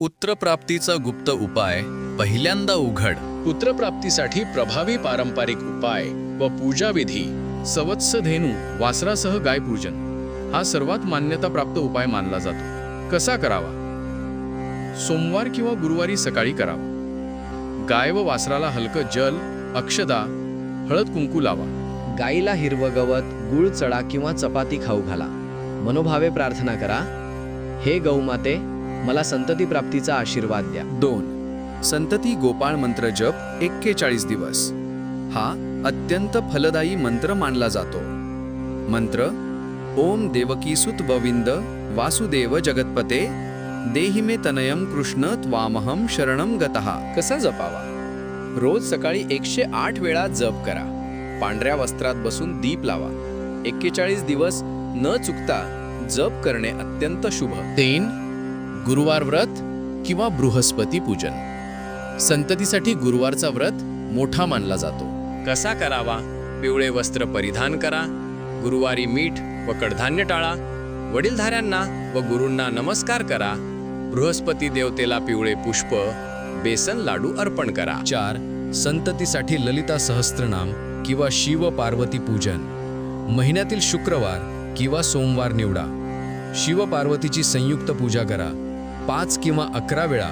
पुत्रप्राप्तीचा गुप्त उपाय पहिल्यांदा उघड. पुत्रप्राप्तीसाठी प्रभावी पारंपरिक उपाय व पूजाविधी. सवत्स धेनू वासरासह गाय पूजन हा सर्वात मान्यताप्राप्त उपाय मानला जातो. कसा करावा? सोमवार किंवा गुरुवारी सकाळी करावा. गाय व वासराला हलकं जल, अक्षदा, हळद कुंकू लावा. गाईला हिरवं गवत, गुळ चढा किंवा चपाती खाऊ घाला. मनोभावे प्रार्थना करा, हे गौमाते, मला संतती प्राप्तीचा आशीर्वाद द्या. 2. संतती गोपाळ मंत्र जप 41 दिवस. हा अत्यंत फलदायी मंत्र मानला जातो. मंत्र: ओम देवकीसुत गोविंद वासुदेव जगतपते देहि मे तनयम कृष्ण त्वामहम शरणम गतः. कसा जपावा? रोज सकाळी 108 वेळा जप करा. पांढऱ्या वस्त्रात बसून दीप लावा. 41 दिवस न चुकता जप करणे अत्यंत शुभ. 3. गुरुवार व्रत किंवा बृहस्पती पूजन. संततीसाठी गुरुवारचा व्रत मोठा मानला जातो. कसा करावा? पिवळे वस्त्र परिधान करा. गुरुवारी मीठ व कडधान्य टाळा. वडीलधाऱ्यांना व गुरूंना नमस्कार करा. बृहस्पती देवतेला पिवळे पुष्प, बेसन लाडू अर्पण करा. 4. संततीसाठी ललिता सहस्त्रनाम किंवा शिव पार्वती पूजन. महिन्यातील शुक्रवार किंवा सोमवार निवडा. शिव पार्वतीची संयुक्त पूजा करा. 5 किंवा 11 वेळा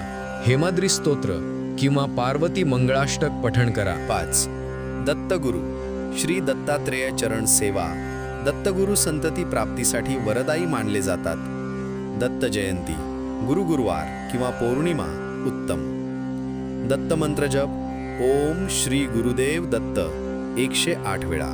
हेमाद्री स्तोत्र किंवा पार्वती मंगळाष्टक पठण करा. 5. दत्तगुरु श्री दत्तात्रेय चरण सेवा. दत्तगुरु संतती प्राप्तीसाठी वरदायी मानले जातात. दत्त जयंती, गुरुवार किंवा पौर्णिमा उत्तम. दत्त मंत्र जप: ओम श्री गुरुदेव दत्त 108 वेळा.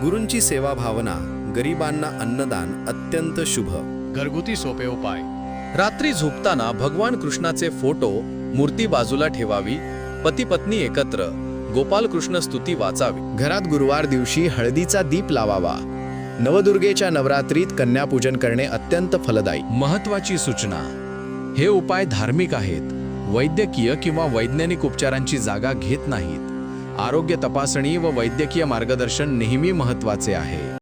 गुरूंची सेवा भावना, गरिबांना अन्नदान अत्यंत शुभ. घरगुती सोपे उपाय. रात्री झोपताना भगवान कृष्णाचे फोटो, मूर्ती बाजूला ठेवावी. पती पत्नी एकत्र गोपाल कृष्ण स्तुती वाचावी. घरात गुरुवार दिवशी हळदीचा दीप लावावा. नवदुर्गेच्या नवरात्रीत कन्यापूजन करणे अत्यंत फलदायी. महत्त्वाची सूचना: हे उपाय धार्मिक आहेत, वैद्यकीय किंवा वैज्ञानिक उपचारांची जागा घेत नाहीत. आरोग्य तपासणी व वैद्यकीय मार्गदर्शन नेहमी महत्त्वाचे आहे.